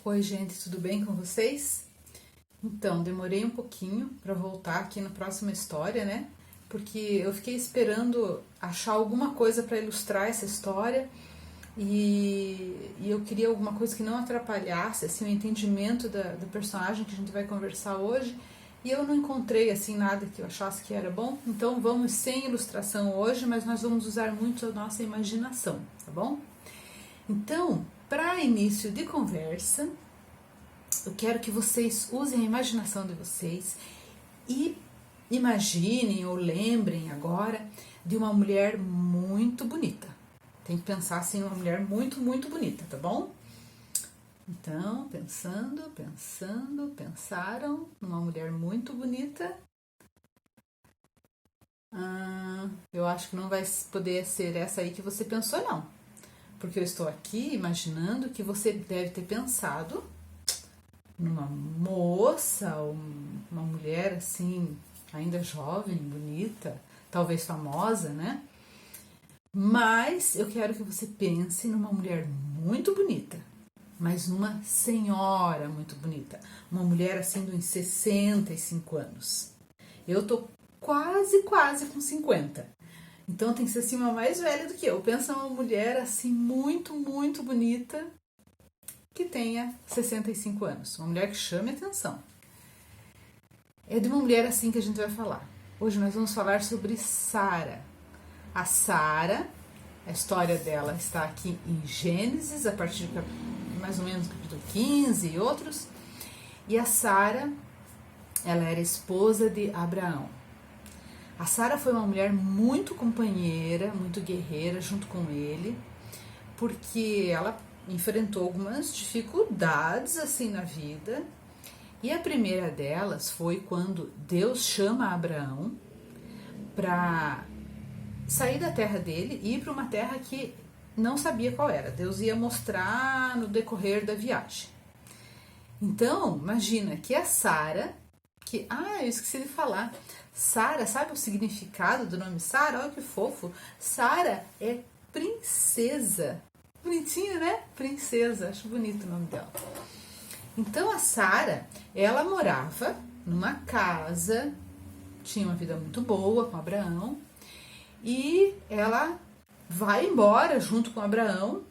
Oi, gente, tudo bem com vocês? Então, demorei um pouquinho para voltar aqui na próxima história, né? Porque eu fiquei esperando achar alguma coisa para ilustrar essa história e eu queria alguma coisa que não atrapalhasse assim, o entendimento do personagem que a gente vai conversar hoje. E eu não encontrei assim nada que eu achasse que era bom, então vamos sem ilustração hoje, mas nós vamos usar muito a nossa imaginação, tá bom? Então, para início de conversa, eu quero que vocês usem a imaginação de vocês e imaginem ou lembrem agora de uma mulher muito bonita. Tem que pensar assim, uma mulher muito, muito bonita, tá bom? Então, pensaram numa mulher muito bonita. Eu acho que não vai poder ser essa aí que você pensou, não. Porque eu estou aqui imaginando que você deve ter pensado numa moça, ou uma mulher assim, ainda jovem, bonita, talvez famosa, né? Mas eu quero que você pense numa mulher muito bonita, mas numa senhora muito bonita, uma mulher assim de uns 65 anos. Eu tô quase com 50. Então tem que ser assim uma mais velha do que eu. Pensa numa mulher assim muito, muito bonita que tenha 65 anos. Uma mulher que chame atenção. É de uma mulher assim que a gente vai falar. Hoje nós vamos falar sobre Sara. A Sara, a história dela está aqui em Gênesis, a partir de mais ou menos capítulo 15 e outros. E a Sara, ela era esposa de Abraão. A Sara foi uma mulher muito companheira, muito guerreira junto com ele, porque ela enfrentou algumas dificuldades assim na vida. E a primeira delas foi quando Deus chama Abraão para sair da terra dele e ir para uma terra que não sabia qual era. Deus ia mostrar no decorrer da viagem. Então, imagina que a Sara, eu esqueci de falar. Sara, sabe o significado do nome Sara? Olha que fofo. Sara é princesa. Bonitinha, né? Princesa, acho bonito o nome dela. Então a Sara, ela morava numa casa, tinha uma vida muito boa com Abraão, e ela vai embora junto com Abraão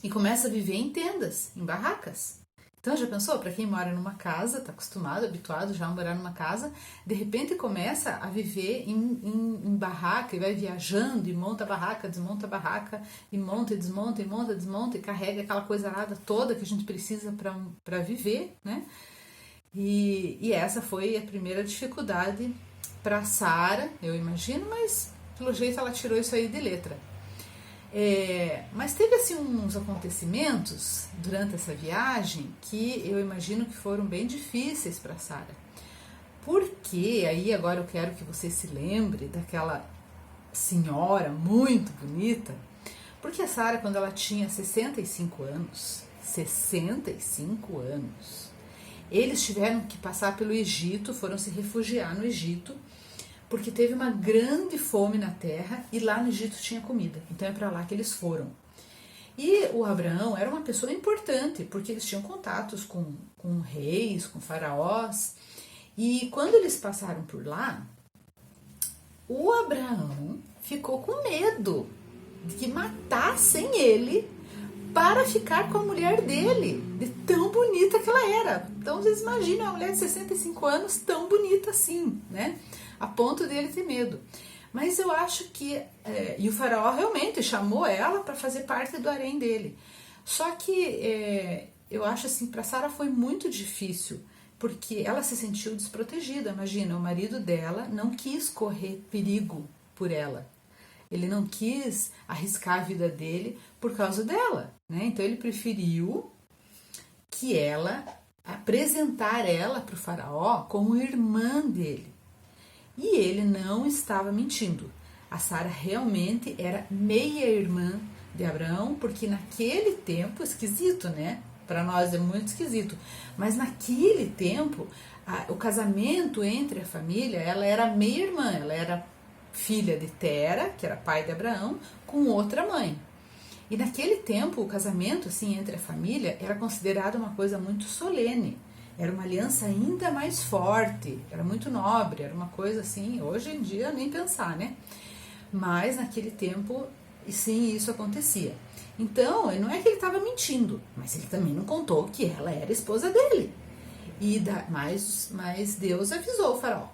e começa a viver em tendas, em barracas. Então já pensou? Para quem mora numa casa, está acostumado, habituado já a morar numa casa, de repente começa a viver em barraca e vai viajando e monta a barraca, desmonta a barraca e monta e desmonta e monta, desmonta e carrega aquela coisa arada toda que a gente precisa para viver, né? E essa foi a primeira dificuldade para Sara, eu imagino, mas pelo jeito ela tirou isso aí de letra. Mas teve assim uns acontecimentos durante essa viagem que eu imagino que foram bem difíceis para Sara. Porque aí agora eu quero que você se lembre daquela senhora muito bonita. Porque a Sara, quando ela tinha 65 anos, eles tiveram que passar pelo Egito, foram se refugiar no Egito, porque teve uma grande fome na terra e lá no Egito tinha comida. Então é para lá que eles foram. E o Abraão era uma pessoa importante, porque eles tinham contatos com reis, com faraós. E quando eles passaram por lá, o Abraão ficou com medo de que matassem ele para ficar com a mulher dele, de tão bonita que ela era. Então vocês imaginam uma mulher de 65 anos tão bonita assim, né? A ponto dele ter medo. Mas eu acho que... e o faraó realmente chamou ela para fazer parte do harém dele. Só que eu acho assim, para Sara foi muito difícil, porque ela se sentiu desprotegida. Imagina, o marido dela não quis correr perigo por ela. Ele não quis arriscar a vida dele por causa dela, né? Então ele preferiu que apresentar ela para o faraó como irmã dele. E ele não estava mentindo. A Sara realmente era meia-irmã de Abraão, porque naquele tempo, esquisito, né? Para nós é muito esquisito, mas naquele tempo, o casamento entre a família, ela era meia-irmã, ela era filha de Tera, que era pai de Abraão, com outra mãe. E naquele tempo, o casamento, assim, entre a família era considerado uma coisa muito solene. Era uma aliança ainda mais forte, era muito nobre, era uma coisa assim, hoje em dia nem pensar, né? Mas naquele tempo, sim, isso acontecia. Então, não é que ele estava mentindo, mas ele também não contou que ela era esposa dele. Mas Deus avisou o faraó,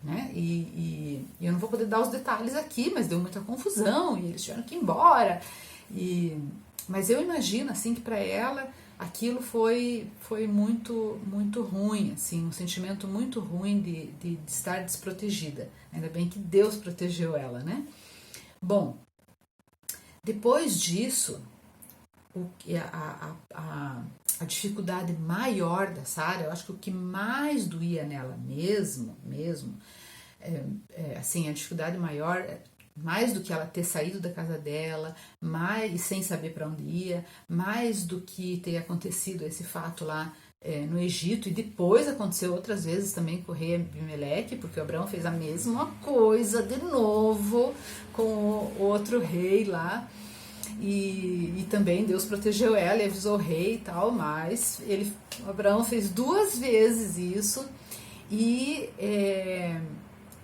né? E eu não vou poder dar os detalhes aqui, mas deu muita confusão e eles tiveram que ir embora. Mas eu imagino assim que para ela aquilo foi muito ruim, assim, um sentimento muito ruim de estar desprotegida. Ainda bem que Deus protegeu ela, né? Bom, depois disso, a dificuldade maior da Sara, eu acho que o que mais doía nela mesmo, assim, a dificuldade maior, mais do que ela ter saído da casa dela, mais sem saber para onde ia, mais do que ter acontecido esse fato lá no Egito, e depois aconteceu outras vezes também com o rei Abimeleque, porque o Abraão fez a mesma coisa de novo com o outro rei lá. E também Deus protegeu ela e avisou o rei e tal, mas Abraão fez 2 vezes isso.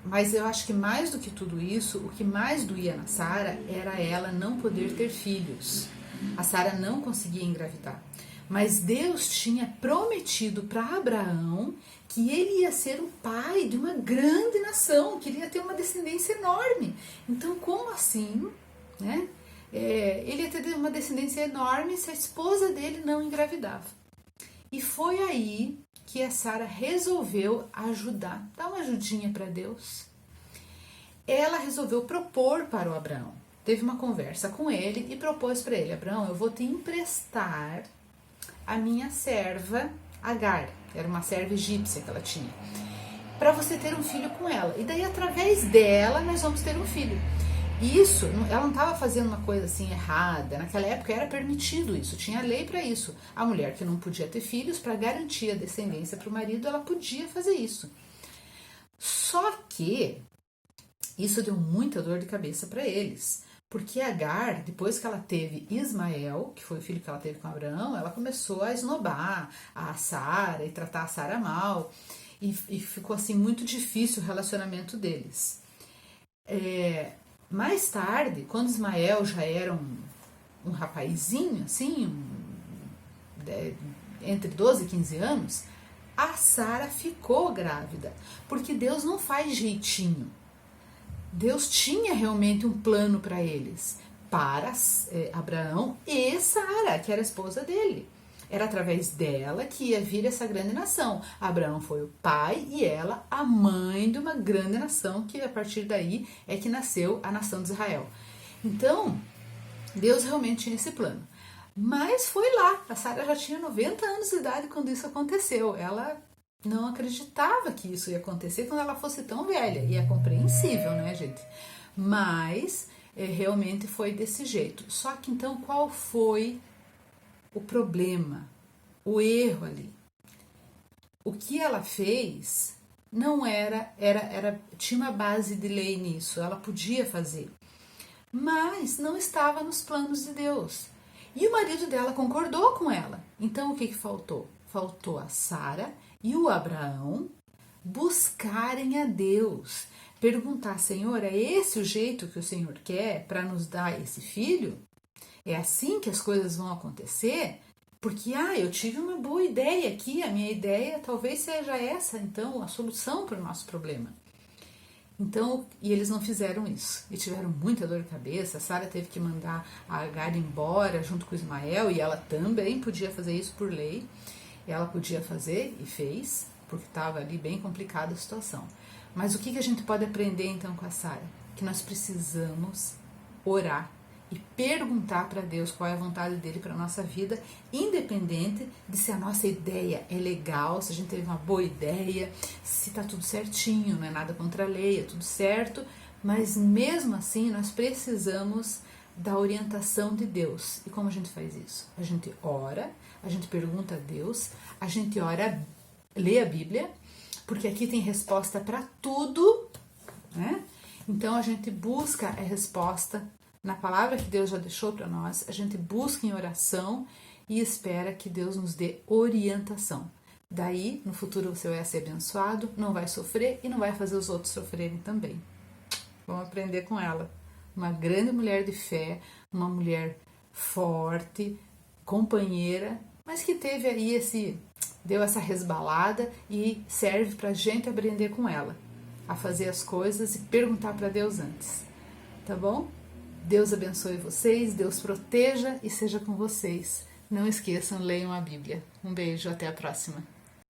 Mas eu acho que mais do que tudo isso, o que mais doía na Sara era ela não poder ter filhos. A Sara não conseguia engravidar. Mas Deus tinha prometido para Abraão que ele ia ser o pai de uma grande nação, que ele ia ter uma descendência enorme. Então, como assim, né? Ele ia ter uma descendência enorme se a esposa dele não engravidava. E foi aí que a Sara resolveu ajudar, dar uma ajudinha para Deus. Ela resolveu propor para o Abraão. Teve uma conversa com ele e propôs para ele: Abraão, eu vou te emprestar a minha serva Agar, era uma serva egípcia que ela tinha, para você ter um filho com ela. E daí, através dela, nós vamos ter um filho. Isso, ela não estava fazendo uma coisa assim errada. Naquela época era permitido isso, tinha lei para isso. A mulher que não podia ter filhos, para garantir a descendência para o marido, ela podia fazer isso. Só que isso deu muita dor de cabeça para eles, porque Agar, depois que ela teve Ismael, que foi o filho que ela teve com Abraão, ela começou a esnobar a Sara e tratar a Sara mal, e ficou assim muito difícil o relacionamento deles. Mais tarde, quando Ismael já era um rapazinho, assim, entre 12 e 15 anos, a Sara ficou grávida, porque Deus não faz jeitinho. Deus tinha realmente um plano para eles, para Abraão e Sara, que era a esposa dele. Era através dela que ia vir essa grande nação. Abraão foi o pai e ela a mãe de uma grande nação, que a partir daí é que nasceu a nação de Israel. Então, Deus realmente tinha esse plano. Mas foi lá, a Sara já tinha 90 anos de idade quando isso aconteceu. Ela não acreditava que isso ia acontecer quando ela fosse tão velha. E é compreensível, né, gente? Mas realmente foi desse jeito. Só que então, qual foi o problema, o erro ali? O que ela fez não tinha uma base de lei nisso, ela podia fazer, mas não estava nos planos de Deus. E o marido dela concordou com ela. Então o que faltou? Faltou a Sara e o Abraão buscarem a Deus, perguntar: Senhor, é esse o jeito que o Senhor quer para nos dar esse filho? É assim que as coisas vão acontecer? Porque, eu tive uma boa ideia aqui, a minha ideia talvez seja essa, então, a solução para o nosso problema. Então, e eles não fizeram isso, e tiveram muita dor de cabeça. A Sara teve que mandar a Agar embora junto com Ismael, e ela também podia fazer isso por lei. Ela podia fazer, e fez, porque estava ali bem complicada a situação. Mas o que a gente pode aprender então com a Sara? Que nós precisamos orar e perguntar para Deus qual é a vontade dele para a nossa vida, independente de se a nossa ideia é legal, se a gente teve uma boa ideia, se está tudo certinho, não é nada contra a lei, é tudo certo, mas mesmo assim nós precisamos da orientação de Deus. E como a gente faz isso? A gente ora, a gente pergunta a Deus, a gente ora, lê a Bíblia, porque aqui tem resposta para tudo, né? Então a gente busca a resposta na palavra que Deus já deixou para nós, a gente busca em oração e espera que Deus nos dê orientação. Daí, no futuro você vai ser abençoado, não vai sofrer e não vai fazer os outros sofrerem também. Vamos aprender com ela. Uma grande mulher de fé, uma mulher forte, companheira, mas que teve aí deu essa resbalada e serve para a gente aprender com ela, a fazer as coisas e perguntar para Deus antes. Tá bom? Deus abençoe vocês, Deus proteja e seja com vocês. Não esqueçam, leiam a Bíblia. Um beijo, até a próxima.